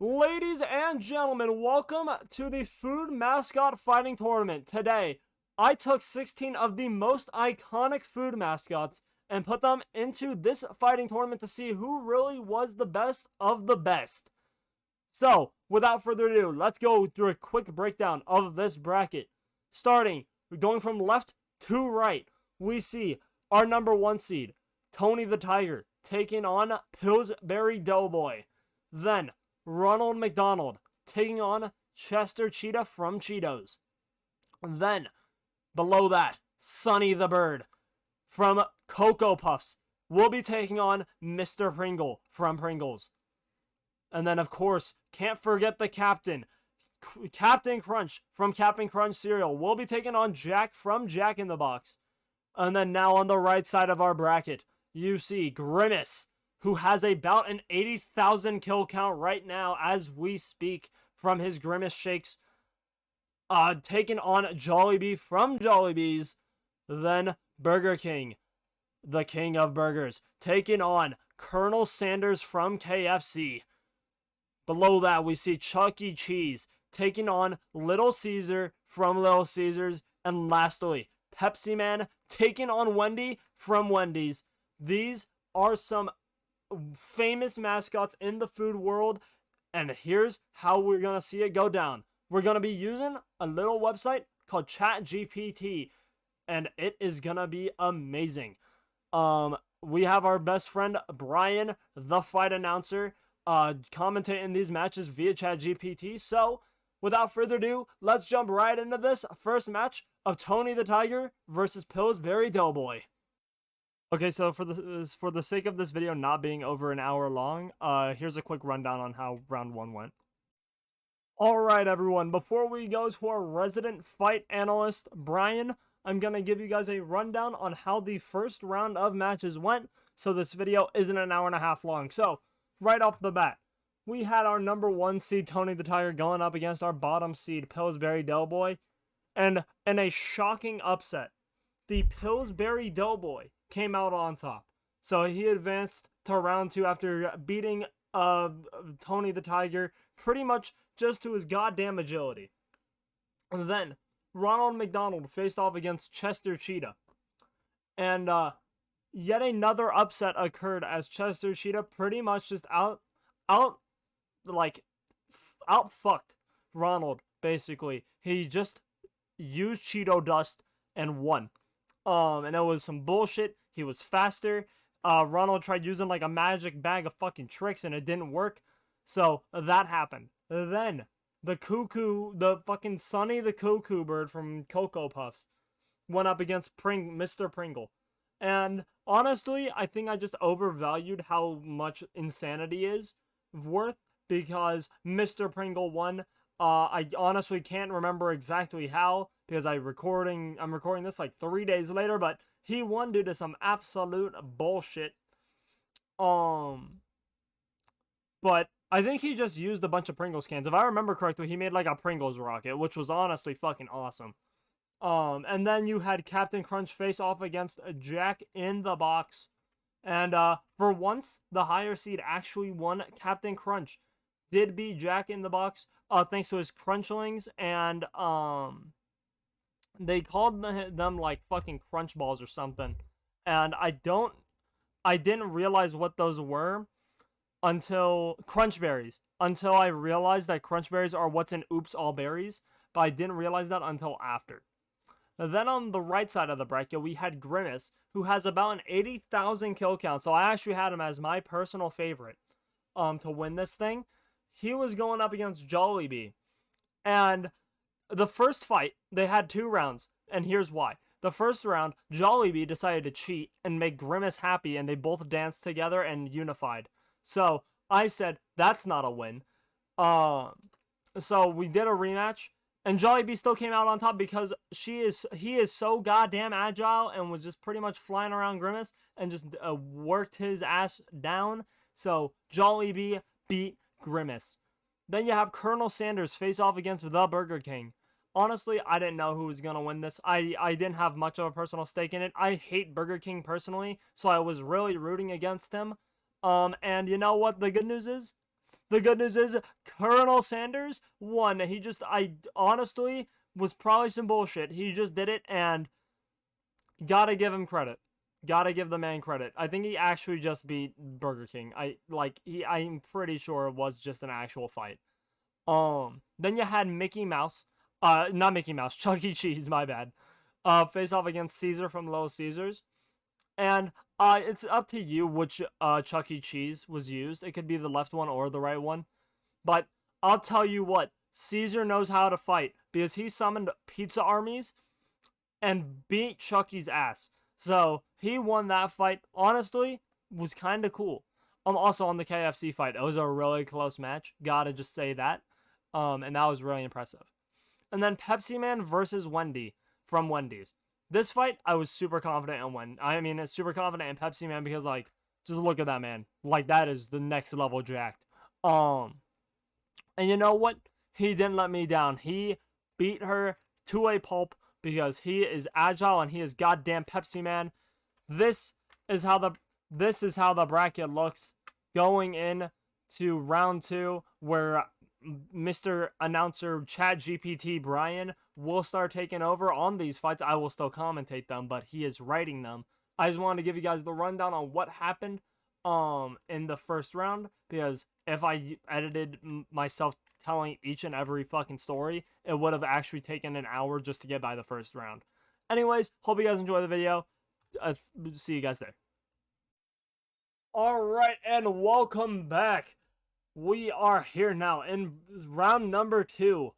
Ladies and gentlemen, welcome to the Food Mascot Fighting Tournament. Today, I took 16 of the most iconic food mascots and put them into this fighting tournament to see who really was the best of the best. So, without further ado, let's go through a quick breakdown of this bracket. Starting, going from left to right, we see our number 1 seed, Tony the Tiger, taking on Pillsbury Doughboy. Then, Ronald McDonald taking on Chester Cheetah from Cheetos. Then, below that, Sonny the Bird from Cocoa Puffs will be taking on Mr. Pringle from Pringles. And then, of course, can't forget the captain. Captain Crunch from Captain Crunch cereal will be taking on Jack from Jack in the Box. And then now on the right side of our bracket, you see Grimace, who has about an 80,000 kill count right now as we speak from his Grimace Shakes. Taking on Jollibee from Jollibees. Then Burger King, the king of burgers, taking on Colonel Sanders from KFC. Below that, we see Chuck E. Cheese taking on Little Caesar from Little Caesars. And lastly, Pepsi Man taking on Wendy from Wendy's. These are some famous mascots in the food world, and here's how we're gonna see it go down. We're gonna be using a little website called ChatGPT, and it is gonna be amazing. We have our best friend Brian, the fight announcer, commentating these matches via ChatGPT. So, without further ado, let's jump right into this first match of Tony the Tiger versus Pillsbury Doughboy. Okay, so for the sake of this video not being over an hour long, here's a quick rundown on how round 1 went. Alright everyone, before we go to our resident fight analyst, Brian, I'm going to give you guys a rundown on how the first round of matches went, so this video isn't an hour and a half long. So, right off the bat, we had our number 1 seed, Tony the Tiger, going up against our bottom seed, Pillsbury Doughboy, and in a shocking upset, the Pillsbury Doughboy came out on top. So he advanced to round 2 after beating Tony the Tiger pretty much just to his goddamn agility. And then Ronald McDonald faced off against Chester Cheetah. And yet another upset occurred as Chester Cheetah pretty much just outfucked Ronald, basically. He just used Cheeto dust and won. And it was some bullshit. He was faster. Ronald tried using like a magic bag of fucking tricks and it didn't work. So that happened. Then the fucking Sonny the Cuckoo Bird from Cocoa Puffs went up against Mr. Pringle. And honestly, I think I just overvalued how much insanity is worth because Mr. Pringle won. I honestly can't remember exactly how because I'm recording this like 3 days later, but he won due to some absolute bullshit. But I think he just used a bunch of Pringles cans. If I remember correctly, he made like a Pringles rocket, which was honestly fucking awesome. And then you had Captain Crunch face off against Jack in the Box. And for once, the higher seed actually won. Captain Crunch did beat Jack in the Box, thanks to his Crunchlings, and they called them like fucking Crunch Balls or something. And I didn't realize what those were until Crunch Berries. Until I realized that Crunch Berries are what's in Oops All Berries, but I didn't realize that until after. Then on the right side of the bracket, we had Grimace, who has about an 80,000 kill count. So I actually had him as my personal favorite to win this thing. He was going up against Jollibee. And the first fight, they had 2 rounds. And here's why. The first round, Jollibee decided to cheat and make Grimace happy, and they both danced together and unified. So I said, that's not a win. So we did a rematch. And Jollibee still came out on top because he is so goddamn agile and was just pretty much flying around Grimace and just worked his ass down. So Jollibee beat Grimace. Then you have Colonel Sanders face off against the Burger King. Honestly, I didn't know who was going to win this. I didn't have much of a personal stake in it. I hate Burger King personally, so I was really rooting against him. And you know what the good news is? The good news is Colonel Sanders won. I honestly was probably some bullshit. He just did it, and gotta give him credit. Gotta give the man credit. I think he actually just beat Burger King. I'm pretty sure it was just an actual fight. Then you had Mickey Mouse. Not Mickey Mouse, Chuck E. Cheese, my bad. Face off against Caesar from Little Caesars. And it's up to you which Chuck E. Cheese was used. It could be the left one or the right one. But I'll tell you what, Caesar knows how to fight because he summoned pizza armies and beat Chucky's ass. So he won that fight. Honestly, was kind of cool. Also on the KFC fight, it was a really close match. Gotta just say that. And that was really impressive. And then Pepsi Man versus Wendy from Wendy's. This fight, I was super confident in super confident in Pepsi Man because, like, just look at that man. Like, that is the next level jacked. And you know what? He didn't let me down. He beat her to a pulp because he is agile and he is goddamn Pepsi Man. This is how the bracket looks going in to round 2, where Mr. Announcer ChatGPT Brian will start taking over on these fights. I will still commentate them, but he is writing them. I just wanted to give you guys the rundown on what happened in the first round, because if I edited myself telling each and every fucking story, it would have actually taken an hour just to get by the first round. Anyways, hope you guys enjoy the video. See you guys there. Alright, and welcome back. We are here now in round number 2.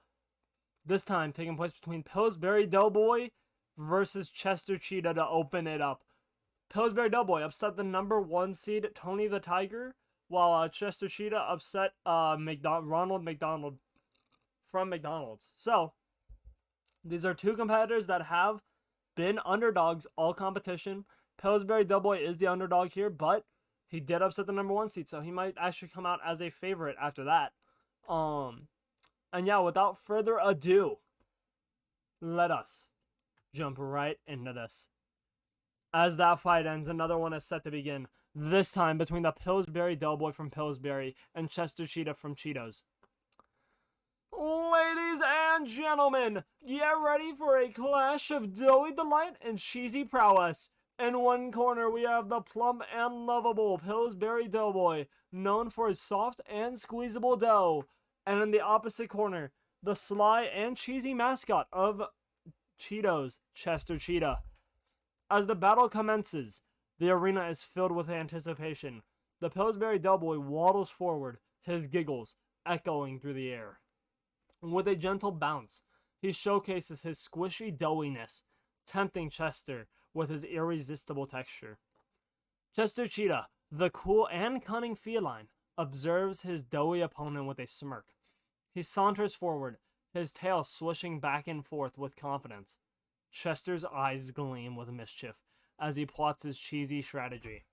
This time taking place between Pillsbury Doughboy versus Chester Cheetah to open it up. Pillsbury Doughboy upset the number 1 seed Tony the Tiger, while Chester Cheetah upset Ronald McDonald from McDonald's. So, these are two competitors that have been underdogs all competition. Pillsbury Doughboy is the underdog here, but he did upset the number 1 seed, so he might actually come out as a favorite after that. And yeah, without further ado, let us jump right into this. As that fight ends, another one is set to begin. This time between the Pillsbury Doughboy from Pillsbury and Chester Cheetah from Cheetos. Ladies and gentlemen, get ready for a clash of doughy delight and cheesy prowess. In one corner, we have the plump and lovable Pillsbury Doughboy, known for his soft and squeezable dough. And in the opposite corner, the sly and cheesy mascot of Cheetos, Chester Cheetah. As the battle commences, the arena is filled with anticipation. The Pillsbury Doughboy waddles forward, his giggles echoing through the air. With a gentle bounce, he showcases his squishy doughiness, tempting Chester with his irresistible texture. Chester Cheetah, the cool and cunning feline, observes his doughy opponent with a smirk. He saunters forward, his tail swishing back and forth with confidence. Chester's eyes gleam with mischief as he plots his cheesy strategy.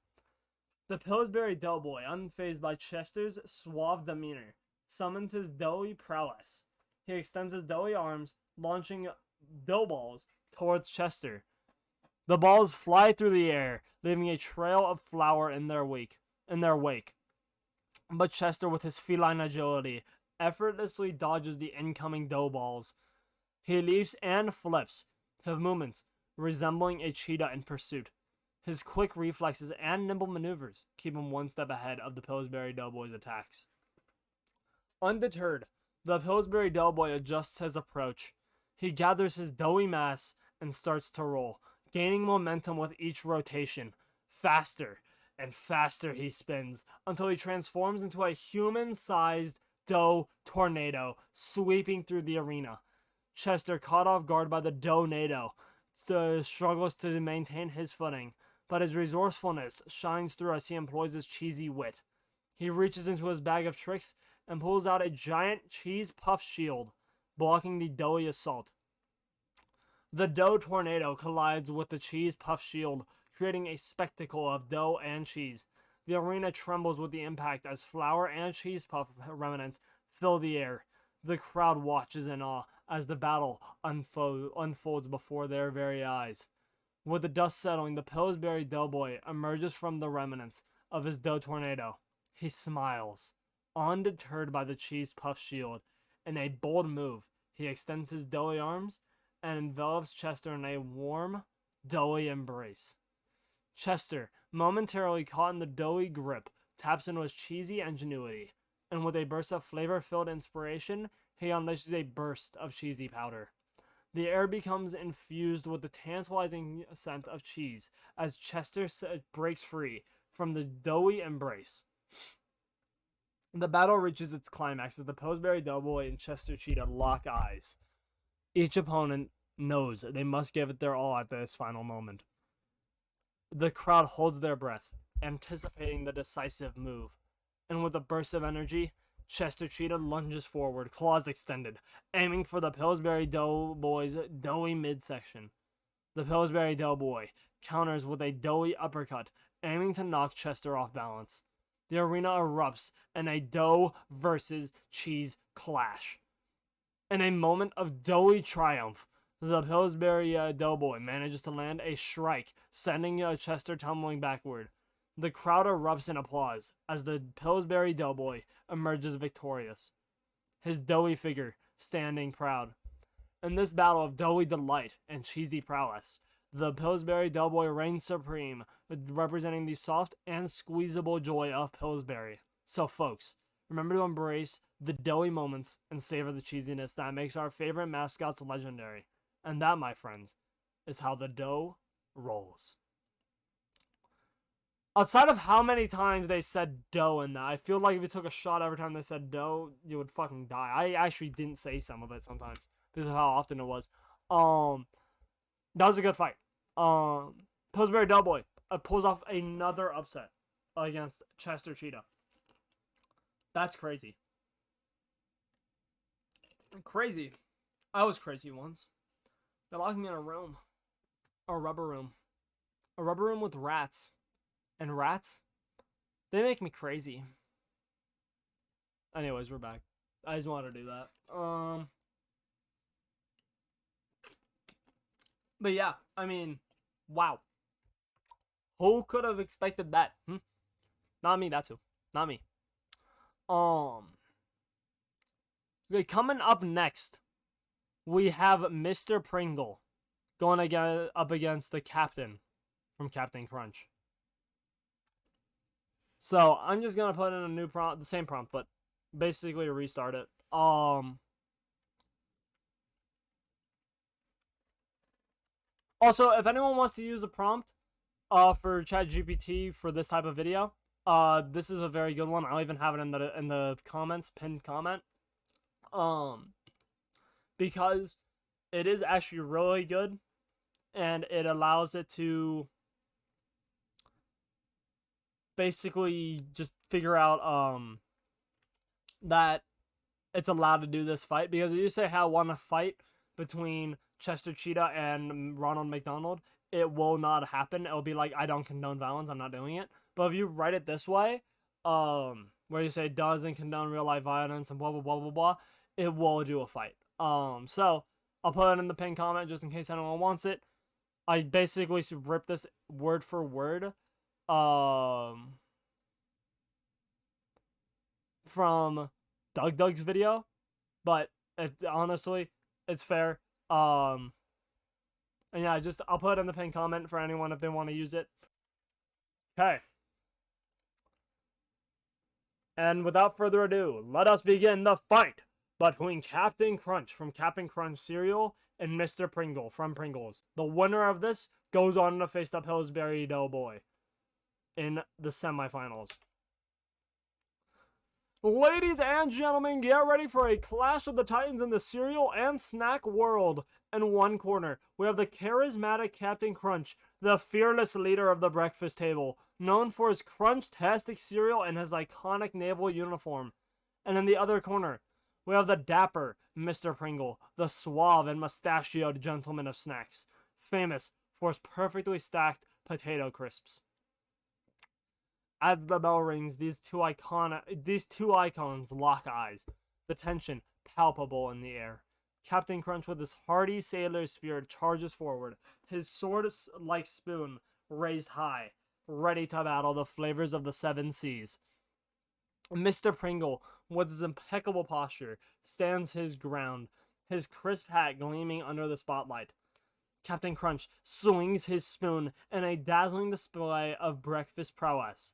The Pillsbury Doughboy, unfazed by Chester's suave demeanor, summons his doughy prowess. He extends his doughy arms, launching dough balls towards Chester. The balls fly through the air, leaving a trail of flour in their wake. But Chester, with his feline agility, effortlessly dodges the incoming dough balls. He leaps and flips, his movements resembling a cheetah in pursuit. His quick reflexes and nimble maneuvers keep him one step ahead of the Pillsbury Doughboy's attacks. Undeterred, the Pillsbury Doughboy adjusts his approach. He gathers his doughy mass and starts to roll, gaining momentum with each rotation. Faster and faster he spins until he transforms into a human-sized dough tornado sweeping through the arena. Chester, caught off guard by the dough-nado, struggles to maintain his footing, but his resourcefulness shines through as he employs his cheesy wit. He reaches into his bag of tricks and pulls out a giant cheese puff shield, blocking the doughy assault. The dough tornado collides with the cheese puff shield, creating a spectacle of dough and cheese. The arena trembles with the impact as flour and cheese puff remnants fill the air. The crowd watches in awe as the battle unfolds before their very eyes. With the dust settling, the Pillsbury Doughboy emerges from the remnants of his dough tornado. He smiles, Undeterred by the cheese puff shield, in a bold move, he extends his doughy arms and envelops Chester in a warm, doughy embrace. Chester, momentarily caught in the doughy grip, taps into his cheesy ingenuity, and with a burst of flavor-filled inspiration, he unleashes a burst of cheesy powder. The air becomes infused with the tantalizing scent of cheese as Chester breaks free from the doughy embrace. The battle reaches its climax as the Pillsbury Doughboy and Chester Cheetah lock eyes. Each opponent knows they must give it their all at this final moment. The crowd holds their breath, anticipating the decisive move, and with a burst of energy, Chester Cheetah lunges forward, claws extended, aiming for the Pillsbury Doughboy's doughy midsection. The Pillsbury Doughboy counters with a doughy uppercut, aiming to knock Chester off balance. The arena erupts in a dough versus cheese clash. In a moment of doughy triumph, the Pillsbury Doughboy manages to land a strike, sending Chester tumbling backward. The crowd erupts in applause as the Pillsbury Doughboy emerges victorious, his doughy figure standing proud. In this battle of doughy delight and cheesy prowess, the Pillsbury Doughboy reigns supreme, representing the soft and squeezable joy of Pillsbury. So folks, remember to embrace the doughy moments and savor the cheesiness that makes our favorite mascots legendary. And that, my friends, is how the dough rolls. Outside of how many times they said dough in that, I feel like if you took a shot every time they said dough, you would fucking die. I actually didn't say some of it sometimes because of how often it was. That was a good fight. Pillsbury Doughboy pulls off another upset against Chester Cheetah. That's crazy. Crazy. I was crazy once. They locked me in a room. A rubber room. A rubber room with rats. And rats, they make me crazy. Anyways, we're back. I just wanted to do that. But yeah, I mean, wow. Who could have expected that? Not me, that's who. Not me. Okay, coming up next, we have Mr. Pringle going up against the captain from Captain Crunch. So I'm just gonna put in a new prompt, the same prompt, but basically restart it. Also, if anyone wants to use a prompt for ChatGPT for this type of video, this is a very good one. I'll even have it in the comments, pinned comment. Because it is actually really good, and it allows it to basically just figure out that it's allowed to do this fight, because if you say how I want to fight between Chester Cheetah and Ronald McDonald, it will not happen. It'll be like, I don't condone violence, I'm not doing it. But if you write it this way, where you say doesn't condone real life violence and blah blah blah blah blah, it will do a fight. So I'll put it in the pinned comment just in case anyone wants it. I basically ripped this word for word from Doug's video, but honestly, it's fair. And yeah, I'll put it in the pinned comment for anyone if they want to use it. Okay. And without further ado, let us begin the fight between Captain Crunch from Captain Crunch cereal and Mr. Pringle from Pringles. The winner of this goes on to face the Pillsbury Doughboy in the semifinals. Ladies and gentlemen, get ready for a clash of the titans in the cereal and snack world. In one corner, we have the charismatic Captain Crunch, the fearless leader of the breakfast table, known for his crunch-tastic cereal and his iconic naval uniform. And in the other corner, we have the dapper Mr. Pringle, the suave and mustachioed gentleman of snacks, famous for his perfectly stacked potato crisps. As the bell rings, these two icons lock eyes, the tension palpable in the air. Captain Crunch, with his hearty sailor spirit, charges forward, his sword-like spoon raised high, ready to battle the flavors of the seven seas. Mr. Pringle, with his impeccable posture, stands his ground, his crisp hat gleaming under the spotlight. Captain Crunch swings his spoon in a dazzling display of breakfast prowess,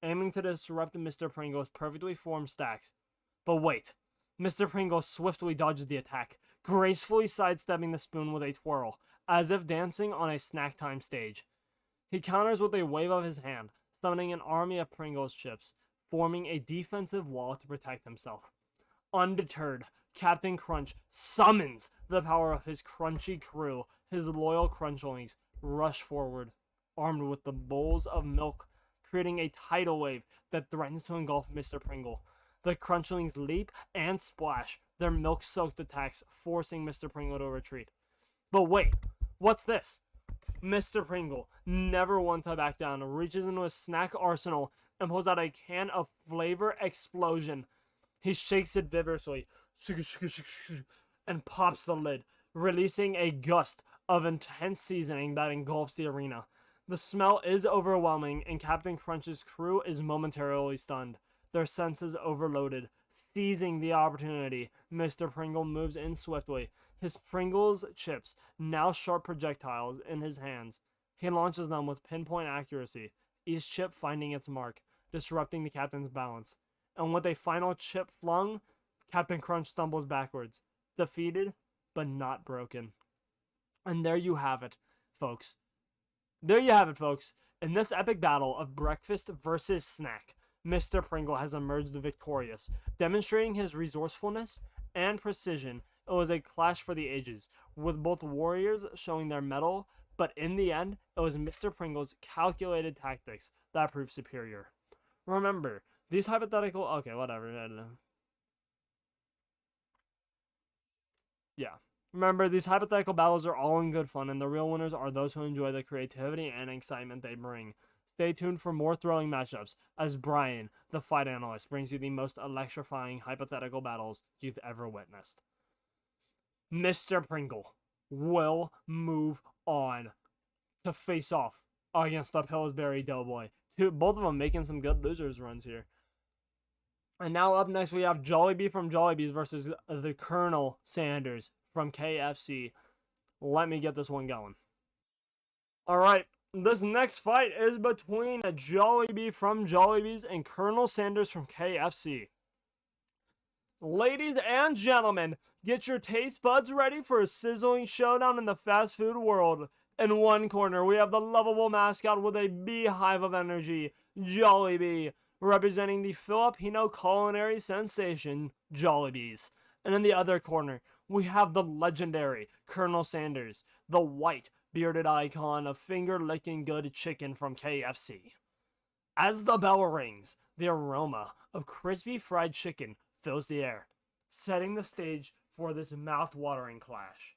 aiming to disrupt Mr. Pringle's perfectly formed stacks. But wait, Mr. Pringle swiftly dodges the attack, gracefully sidestepping the spoon with a twirl, as if dancing on a snack time stage. He counters with a wave of his hand, summoning an army of Pringles chips, forming a defensive wall to protect himself. Undeterred, Captain Crunch summons the power of his crunchy crew. His loyal Crunchling rush forward, armed with the bowls of milk, creating a tidal wave that threatens to engulf Mr. Pringle. The Crunchlings leap and splash, their milk-soaked attacks forcing Mr. Pringle to retreat. But wait, what's this? Mr. Pringle, never one to back down, reaches into his snack arsenal and pulls out a can of Flavor Explosion. He shakes it vigorously and pops the lid, releasing a gust of intense seasoning that engulfs the arena. The smell is overwhelming, and Captain Crunch's crew is momentarily stunned, their senses overloaded. Seizing the opportunity, Mr. Pringle moves in swiftly, his Pringles chips now sharp projectiles in his hands. He launches them with pinpoint accuracy, each chip finding its mark, disrupting the captain's balance. And with a final chip flung, Captain Crunch stumbles backwards, defeated but not broken. And there you have it, folks. In this epic battle of breakfast versus snack, Mr. Pringle has emerged victorious, demonstrating his resourcefulness and precision. It was a clash for the ages, with both warriors showing their mettle, but in the end, it was Mr. Pringle's calculated tactics that proved superior. Remember, these hypothetical... Okay, whatever. Yeah. Remember, these hypothetical battles are all in good fun, and the real winners are those who enjoy the creativity and excitement they bring. Stay tuned for more thrilling matchups as Brian, the fight analyst, brings you the most electrifying hypothetical battles you've ever witnessed. Mr. Pringle will move on to face off against the Pillsbury Doughboy. Both of them making some good losers runs here. And now up next we have Jollibee from Jollibee's versus the Colonel Sanders from KFC. Let me get this one going. Alright, this next fight is between Jollibee from Jollibee's and Colonel Sanders from KFC. Ladies and gentlemen, get your taste buds ready for a sizzling showdown in the fast food world. In one corner, we have the lovable mascot with a beehive of energy, Jollibee, representing the Filipino culinary sensation, Jollibees. And in the other corner, we have the legendary Colonel Sanders, the white, bearded icon of finger-licking good chicken from KFC. As the bell rings, the aroma of crispy fried chicken fills the air, setting the stage for this mouth-watering clash.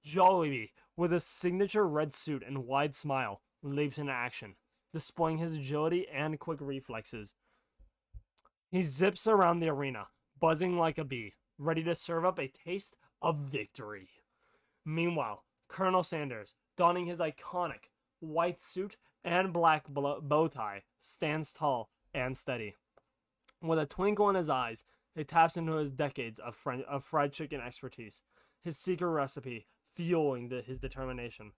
Jollibee, with his signature red suit and wide smile, leaps into action, displaying his agility and quick reflexes. He zips around the arena, buzzing like a bee, ready to serve up a taste of victory. Meanwhile, Colonel Sanders, donning his iconic white suit and black bow tie, stands tall and steady. With a twinkle in his eyes, he taps into his decades of fried chicken expertise, his secret recipe fueling his determination.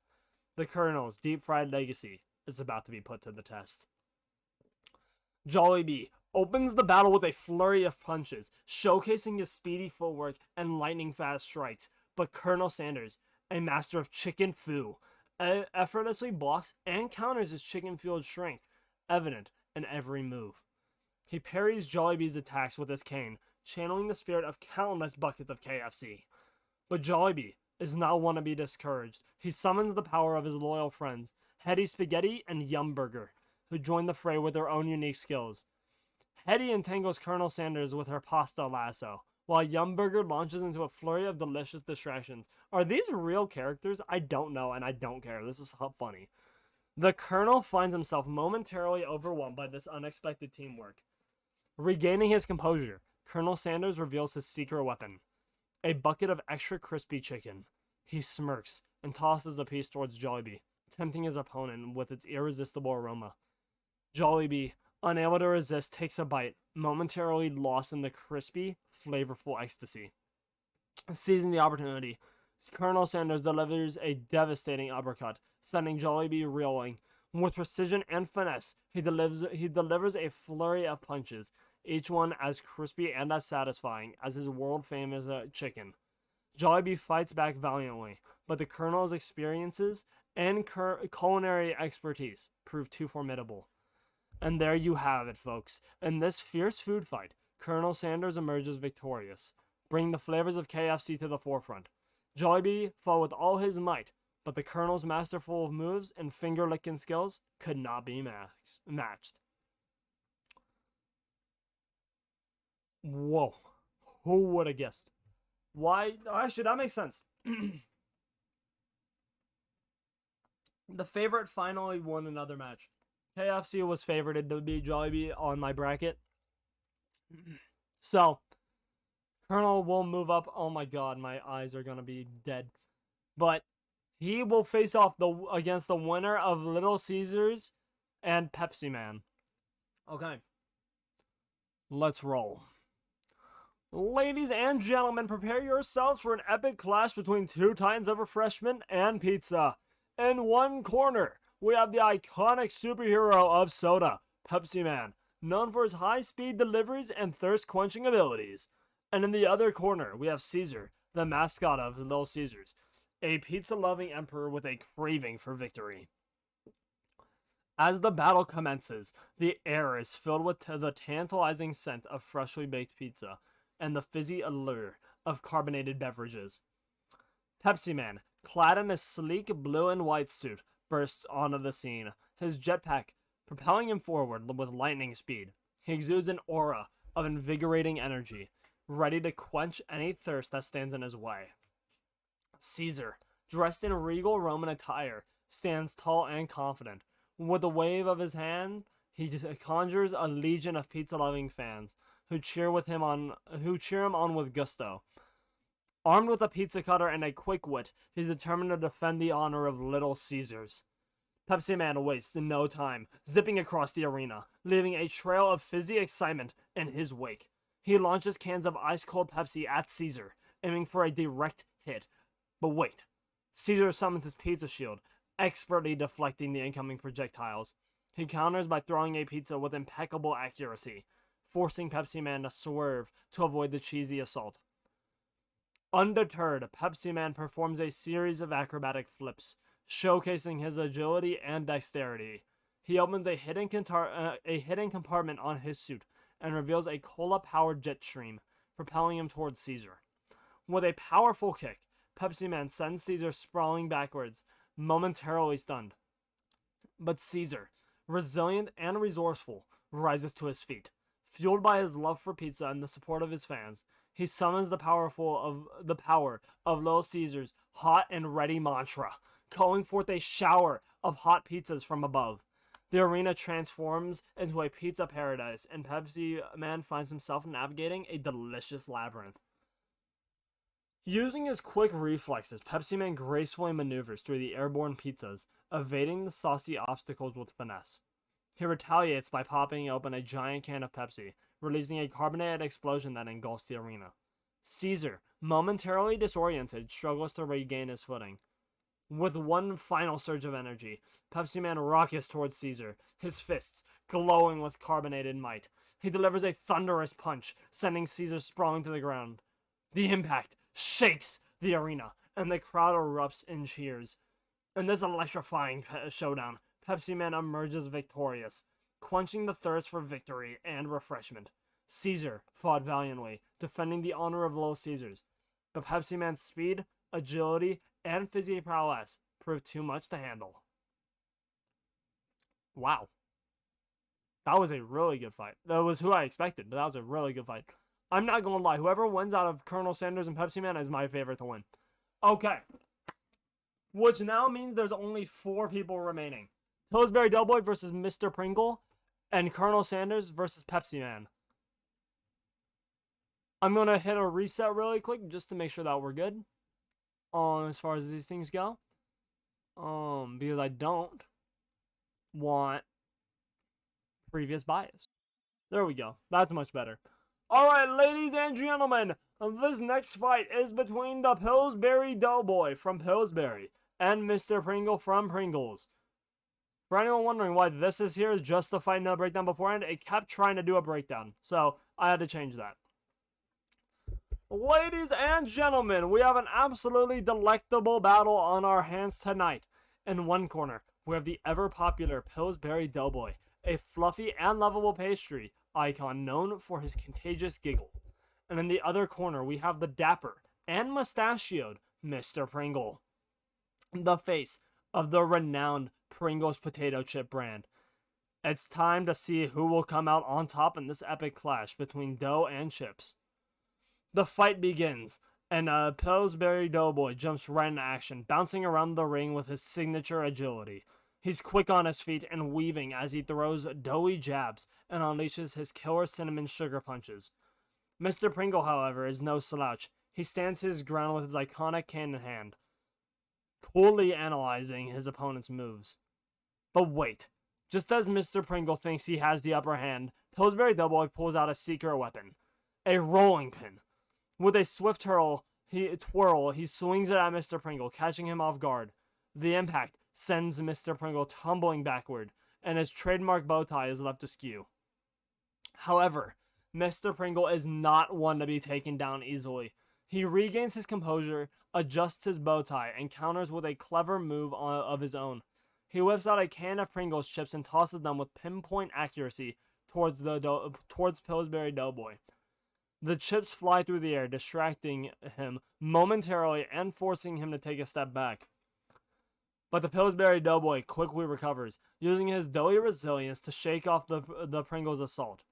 The Colonel's deep-fried legacy is about to be put to the test. Jollibee opens the battle with a flurry of punches, showcasing his speedy footwork and lightning-fast strikes, but Colonel Sanders, a master of chicken foo, effortlessly blocks and counters his chicken-fueled strength, evident in every move. He parries Jollibee's attacks with his cane, channeling the spirit of countless buckets of KFC. But Jollibee is not one to be discouraged. He summons the power of his loyal friends, Hetty Spaghetti and Yum Burger, who join the fray with their own unique skills. Hetty entangles Colonel Sanders with her pasta lasso, while Yum Burger launches into a flurry of delicious distractions. Are these real characters? I don't know, and I don't care. This is funny. The Colonel finds himself momentarily overwhelmed by this unexpected teamwork. Regaining his composure, Colonel Sanders reveals his secret weapon, a bucket of extra crispy chicken. He smirks and tosses a piece towards Jollibee, tempting his opponent with its irresistible aroma. Jollibee, unable to resist, takes a bite, momentarily lost in the crispy, flavorful ecstasy. Seizing the opportunity, Colonel Sanders delivers a devastating uppercut, sending Jollibee reeling. With precision and finesse, he delivers a flurry of punches, each one as crispy and as satisfying as his world-famous chicken. Jollibee fights back valiantly, but the Colonel's experiences and culinary expertise prove too formidable. And there you have it, folks. In this fierce food fight, Colonel Sanders emerges victorious, bringing the flavors of KFC to the forefront. Jollibee fought with all his might, but the Colonel's masterful moves and finger-licking skills could not be matched. Whoa. Who would have guessed? Why? Actually, that makes sense. The favorite finally won another match. KFC was favored to beat Jollibee on my bracket. So, Colonel will move up. Oh my god, my eyes are going to be dead. But he will face off against the winner of Little Caesars and Pepsi Man. Okay. Let's roll. Ladies and gentlemen, prepare yourselves for an epic clash between two titans of refreshment and pizza. In one corner, we have the iconic superhero of soda, Pepsi Man, known for his high-speed deliveries and thirst-quenching abilities. And in the other corner, we have Caesar, the mascot of Little Caesars, a pizza-loving emperor with a craving for victory. As the battle commences, the air is filled with the tantalizing scent of freshly baked pizza and the fizzy allure of carbonated beverages. Pepsi Man, clad in a sleek blue and white suit, bursts onto the scene, his jetpack propelling him forward with lightning speed. He exudes an aura of invigorating energy, ready to quench any thirst that stands in his way. Caesar, dressed in regal Roman attire, stands tall and confident. With a wave of his hand, he conjures a legion of pizza-loving fans who cheer him on with gusto. Armed with a pizza cutter and a quick wit, he's determined to defend the honor of Little Caesars. Pepsi Man wastes no time, zipping across the arena, leaving a trail of fizzy excitement in his wake. He launches cans of ice-cold Pepsi at Caesar, aiming for a direct hit. But wait, Caesar summons his pizza shield, expertly deflecting the incoming projectiles. He counters by throwing a pizza with impeccable accuracy, forcing Pepsi Man to swerve to avoid the cheesy assault. Undeterred, Pepsi Man performs a series of acrobatic flips, showcasing his agility and dexterity. He opens a hidden compartment on his suit and reveals a cola-powered jet stream, propelling him towards Caesar. With a powerful kick, Pepsi Man sends Caesar sprawling backwards, momentarily stunned. But Caesar, resilient and resourceful, rises to his feet. Fueled by his love for pizza and the support of his fans, he summons the power of Little Caesar's hot and ready mantra, calling forth a shower of hot pizzas from above. The arena transforms into a pizza paradise, and Pepsi Man finds himself navigating a delicious labyrinth. Using his quick reflexes, Pepsi Man gracefully maneuvers through the airborne pizzas, evading the saucy obstacles with finesse. He retaliates by popping open a giant can of Pepsi, releasing a carbonated explosion that engulfs the arena. Caesar, momentarily disoriented, struggles to regain his footing. With one final surge of energy, Pepsi Man rockets towards Caesar, his fists glowing with carbonated might. He delivers a thunderous punch, sending Caesar sprawling to the ground. The impact shakes the arena, and the crowd erupts in cheers. In this electrifying showdown, Pepsi Man emerges victorious, quenching the thirst for victory and refreshment. Caesar fought valiantly, defending the honor of Little Caesars, but Pepsi Man's speed, agility, and physical prowess proved too much to handle. Wow. That was a really good fight. That was who I expected, but that was a really good fight. I'm not gonna lie, whoever wins out of Colonel Sanders and Pepsi Man is my favorite to win. Okay. Which now means there's only 4 people remaining. Pillsbury Doughboy versus Mr. Pringle, and Colonel Sanders versus Pepsi Man. I'm going to hit a reset really quick just to make sure that we're good. As far as these things go. Because I don't want previous bias. There we go. That's much better. Alright, ladies and gentlemen, this next fight is between the Pillsbury Doughboy from Pillsbury and Mr. Pringle from Pringles. For anyone wondering why this is here, just the fight, no breakdown beforehand, it kept trying to do a breakdown, so I had to change that. Ladies and gentlemen, we have an absolutely delectable battle on our hands tonight. In one corner, we have the ever-popular Pillsbury Doughboy, a fluffy and lovable pastry icon known for his contagious giggle. And in the other corner, we have the dapper and mustachioed Mr. Pringle, the face of the renowned Pringles potato chip brand. It's time to see who will come out on top in this epic clash between dough and chips. The fight begins, and Pillsbury Doughboy jumps right into action, bouncing around the ring with his signature agility. He's quick on his feet and weaving as he throws doughy jabs and unleashes his killer cinnamon sugar punches. Mr. Pringle, however, is no slouch. He stands his ground with his iconic can in hand, coolly analyzing his opponent's moves. But wait, just as Mr. Pringle thinks he has the upper hand, Pillsbury Doughboy pulls out a secret weapon, a rolling pin. With a swift twirl, he swings it at Mr. Pringle, catching him off guard. The impact sends Mr. Pringle tumbling backward, and his trademark bow tie is left askew. However, Mr. Pringle is not one to be taken down easily. He regains his composure, adjusts his bow tie, and counters with a clever move of his own. He whips out a can of Pringles chips and tosses them with pinpoint accuracy towards Pillsbury Doughboy. The chips fly through the air, distracting him momentarily and forcing him to take a step back. But the Pillsbury Doughboy quickly recovers, using his doughy resilience to shake off the Pringles' assault.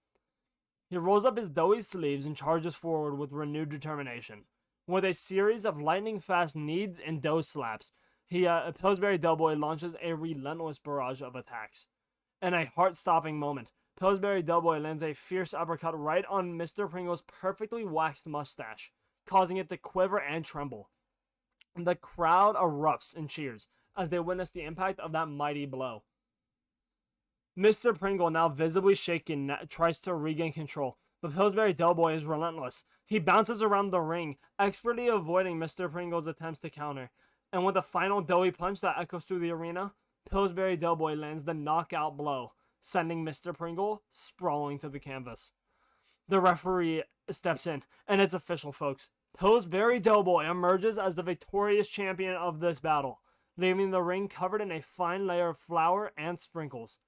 He rolls up his doughy sleeves and charges forward with renewed determination. With a series of lightning-fast knees and dough slaps, Pillsbury Doughboy launches a relentless barrage of attacks. In a heart-stopping moment, Pillsbury Doughboy lands a fierce uppercut right on Mr. Pringle's perfectly waxed mustache, causing it to quiver and tremble. The crowd erupts in cheers as they witness the impact of that mighty blow. Mr. Pringle, now visibly shaken, tries to regain control, but Pillsbury Doughboy is relentless. He bounces around the ring, expertly avoiding Mr. Pringle's attempts to counter. And with a final doughy punch that echoes through the arena, Pillsbury Doughboy lands the knockout blow, sending Mr. Pringle sprawling to the canvas. The referee steps in, and it's official, folks. Pillsbury Doughboy emerges as the victorious champion of this battle, leaving the ring covered in a fine layer of flour and sprinkles.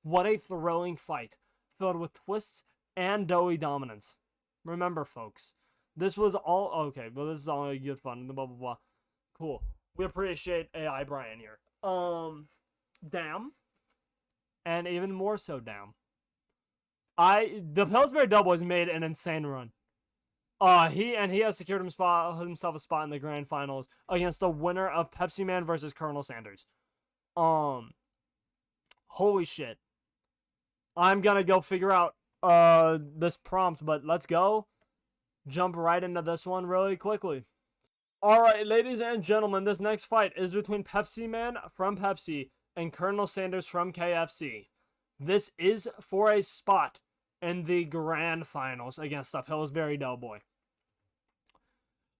What a thrilling fight, filled with twists and doughy dominance. Remember, folks, this was all okay, but this is all good fun, blah blah blah. Cool. We appreciate AI Brian here. Damn. And even more so, damn. The Pillsbury Doughboys made an insane run. He has secured himself a spot in the grand finals against the winner of Pepsi Man versus Colonel Sanders. Holy shit. I'm gonna go figure out this prompt, but let's go jump right into this one really quickly. Alright, ladies and gentlemen, this next fight is between Pepsi Man from Pepsi and Colonel Sanders from KFC. This is for a spot in the grand finals against the Pillsbury Doughboy.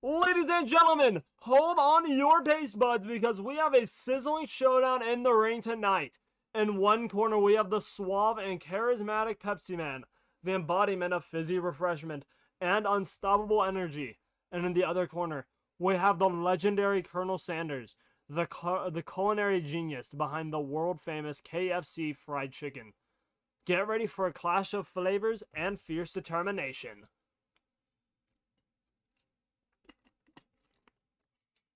Ladies and gentlemen, hold on to your taste buds because we have a sizzling showdown in the ring tonight. In one corner, we have the suave and charismatic Pepsi Man, the embodiment of fizzy refreshment and unstoppable energy. And in the other corner, we have the legendary Colonel Sanders, the culinary genius behind the world-famous KFC fried chicken. Get ready for a clash of flavors and fierce determination.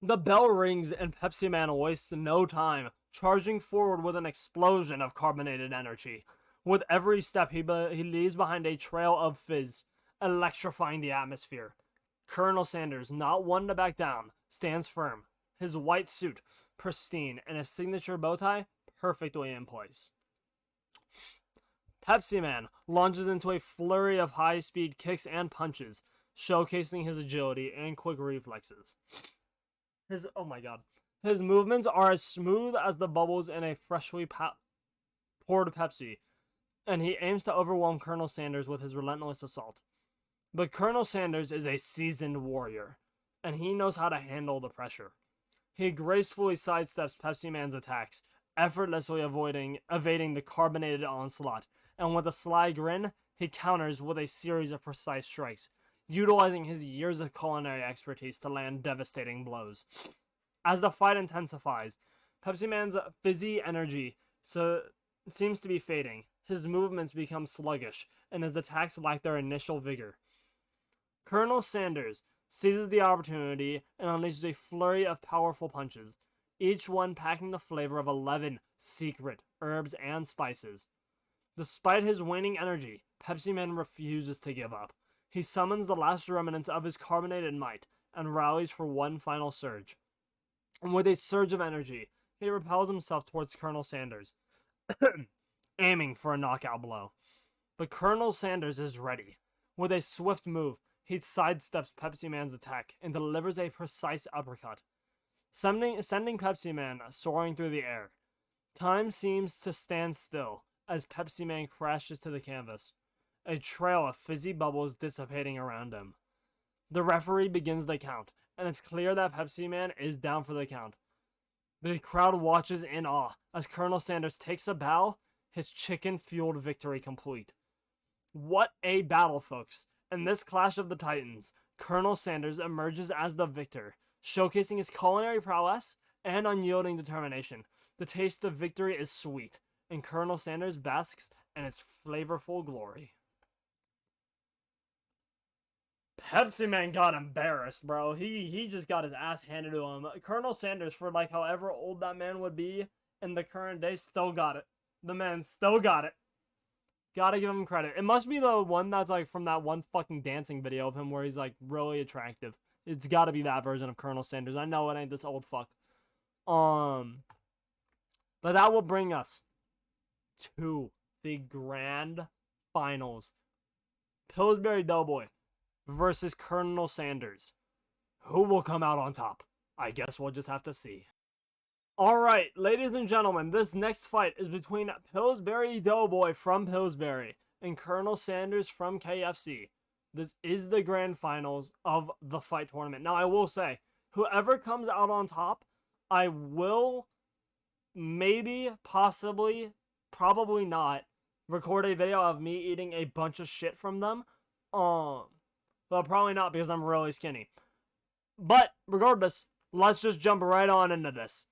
The bell rings and Pepsi Man wastes no time, charging forward with an explosion of carbonated energy. With every step, he leaves behind a trail of fizz, electrifying the atmosphere. Colonel Sanders, not one to back down, stands firm, his white suit pristine and his signature bow tie perfectly in place. Pepsi Man launches into a flurry of high-speed kicks and punches, showcasing his agility and quick reflexes. His movements are as smooth as the bubbles in a freshly poured Pepsi, and he aims to overwhelm Colonel Sanders with his relentless assault. But Colonel Sanders is a seasoned warrior, and he knows how to handle the pressure. He gracefully sidesteps Pepsi Man's attacks, effortlessly evading the carbonated onslaught, and with a sly grin, he counters with a series of precise strikes, utilizing his years of culinary expertise to land devastating blows. As the fight intensifies, Pepsi Man's fizzy energy seems to be fading. His movements become sluggish, and his attacks lack their initial vigor. Colonel Sanders seizes the opportunity and unleashes a flurry of powerful punches, each one packing the flavor of 11 secret herbs and spices. Despite his waning energy, Pepsi Man refuses to give up. He summons the last remnants of his carbonated might and rallies for one final surge. And with a surge of energy, he repels himself towards Colonel Sanders, aiming for a knockout blow. But Colonel Sanders is ready. With a swift move, he sidesteps Pepsi Man's attack and delivers a precise uppercut, sending Pepsi Man soaring through the air. Time seems to stand still as Pepsi Man crashes to the canvas, a trail of fizzy bubbles dissipating around him. The referee begins the count, and it's clear that Pepsi Man is down for the count. The crowd watches in awe as Colonel Sanders takes a bow, his chicken-fueled victory complete. What a battle, folks. In this clash of the titans, Colonel Sanders emerges as the victor, showcasing his culinary prowess and unyielding determination. The taste of victory is sweet, and Colonel Sanders basks in its flavorful glory. Pepsi Man got embarrassed, bro. He just got his ass handed to him. Colonel Sanders, for like however old that man would be in the current day, still got it. The man still got it. Gotta give him credit. It must be the one that's like from that one fucking dancing video of him where he's like really attractive. It's gotta be that version of Colonel Sanders. I know it ain't this old fuck. But that will bring us to the grand finals. Pillsbury Doughboy versus Colonel Sanders. Who will come out on top? I guess we'll just have to see. Alright, ladies and gentlemen, this next fight is between Pillsbury Doughboy from Pillsbury and Colonel Sanders from KFC. This is the grand finals of the fight tournament. Now, I will say, whoever comes out on top, I will maybe, possibly, probably not, record a video of me eating a bunch of shit from them. But probably not because I'm really skinny. But, regardless, let's just jump right on into this.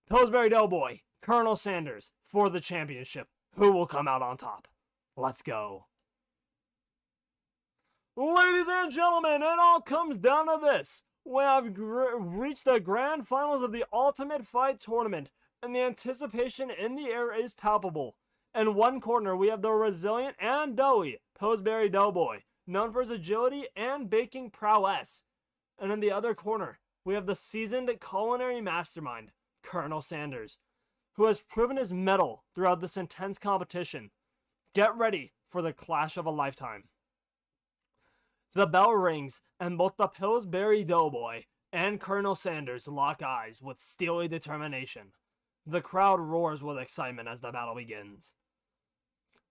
Pillsbury Doughboy, Colonel Sanders for the championship. Who will come out on top? Let's go. Ladies and gentlemen, it all comes down to this. We have reached the grand finals of the Ultimate Fight Tournament, and the anticipation in the air is palpable. In one corner, we have the resilient and doughy Pillsbury Doughboy, known for his agility and baking prowess. And in the other corner, we have the seasoned culinary mastermind, Colonel Sanders, who has proven his mettle throughout this intense competition. Get ready for the clash of a lifetime. The bell rings, and both the Pillsbury Doughboy and Colonel Sanders lock eyes with steely determination. The crowd roars with excitement as the battle begins.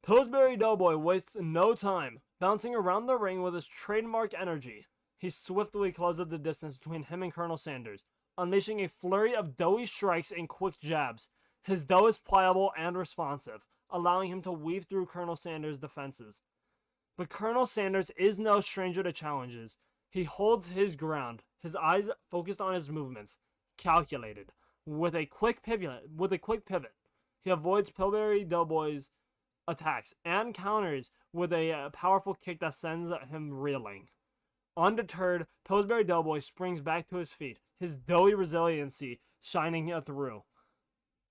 Pillsbury Doughboy wastes no time, bouncing around the ring with his trademark energy. He swiftly closes the distance between him and Colonel Sanders, unleashing a flurry of doughy strikes and quick jabs. His dough is pliable and responsive, allowing him to weave through Colonel Sanders' defenses. But Colonel Sanders is no stranger to challenges. He holds his ground, his eyes focused on his movements, calculated. With a quick pivot, he avoids Pillsbury Doughboy's attacks and counters with a powerful kick that sends him reeling. Undeterred, Pillsbury Doughboy springs back to his feet, his doughy resiliency shining through.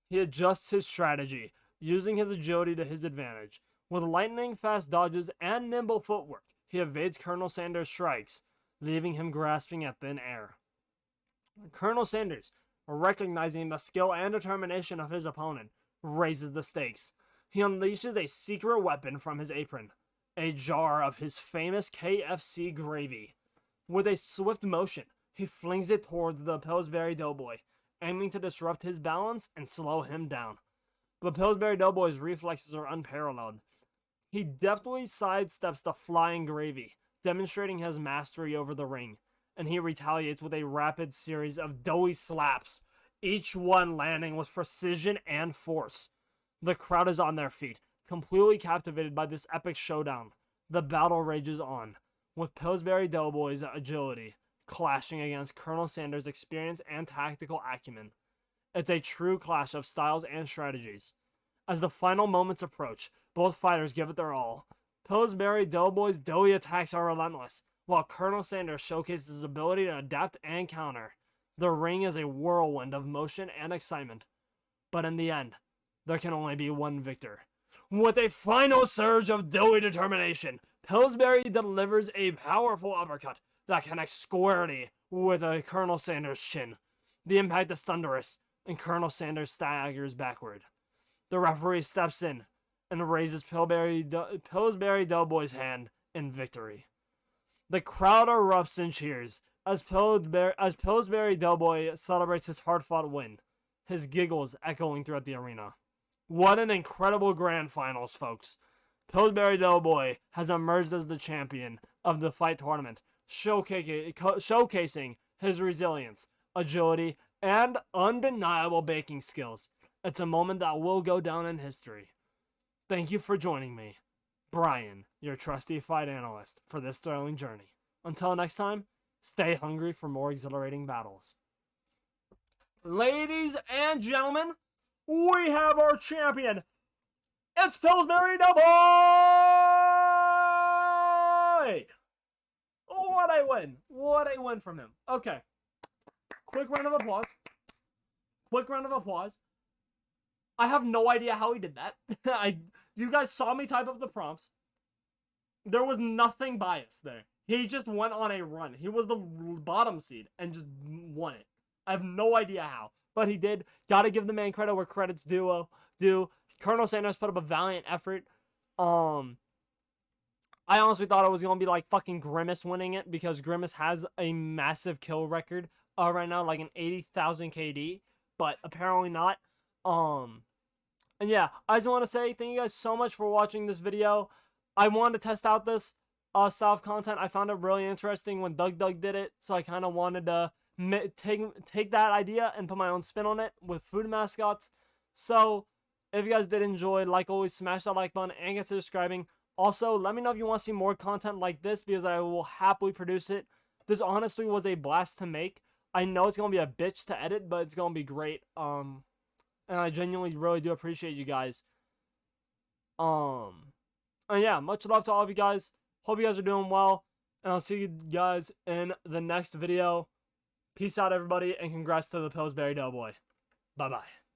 He adjusts his strategy, using his agility to his advantage. With lightning-fast dodges and nimble footwork, he evades Colonel Sanders' strikes, leaving him grasping at thin air. Colonel Sanders, recognizing the skill and determination of his opponent, raises the stakes. He unleashes a secret weapon from his apron, a jar of his famous KFC gravy. With a swift motion, he flings it towards the Pillsbury Doughboy, aiming to disrupt his balance and slow him down. but Pillsbury Doughboy's reflexes are unparalleled. He deftly sidesteps the flying gravy, demonstrating his mastery over the ring, and he retaliates with a rapid series of doughy slaps, each one landing with precision and force. The crowd is on their feet, completely captivated by this epic showdown. The battle rages on, with Pillsbury Doughboy's agility clashing against Colonel Sanders' experience and tactical acumen. It's a true clash of styles and strategies. As the final moments approach, both fighters give it their all. Pillsbury Doughboy's doughy attacks are relentless, while Colonel Sanders showcases his ability to adapt and counter. The ring is a whirlwind of motion and excitement. But in the end, there can only be one victor. With a final surge of doughy determination, Pillsbury delivers a powerful uppercut that connects squarely with Colonel Sanders' chin. The impact is thunderous, and Colonel Sanders staggers backward. The referee steps in and raises Pillsbury Doughboy's hand in victory. The crowd erupts in cheers as Pillsbury Doughboy celebrates his hard-fought win, his giggles echoing throughout the arena. What an incredible grand finals, folks. Pillsbury Doughboy has emerged as the champion of the fight tournament, showcasing his resilience, agility, and undeniable baking skills. It's a moment that will go down in history. Thank you for joining me, Brian, your trusty fight analyst, for this thrilling journey. Until next time, stay hungry for more exhilarating battles. Ladies and gentlemen, we have our champion. It's Pillsbury Doughboy! What a win. What a win from him. Okay. Quick round of applause. I have no idea how he did that. You guys saw me type up the prompts. There was nothing biased there. He just went on a run. He was the bottom seed and just won it. I have no idea how, but he did. Gotta give the man credit where credit's due. Colonel Sanders put up a valiant effort. I honestly thought it was gonna be like fucking Grimace winning it, because Grimace has a massive kill record right now, like an 80,000 KD, but apparently not. And yeah, I just want to say thank you guys so much for watching this video. I wanted to test out this style of content. I found it really interesting when Doug did it, so I kind of wanted to take that idea and put my own spin on it with food mascots. So if you guys did enjoy, like always, smash that like button and consider subscribing. Also, let me know if you want to see more content like this, because I will happily produce it. This honestly was a blast to make. I know it's going to be a bitch to edit, but it's going to be great. And I genuinely really do appreciate you guys. And yeah, much love to all of you guys. Hope you guys are doing well. And I'll see you guys in the next video. Peace out, everybody, and congrats to the Pillsbury Doughboy. Bye-bye.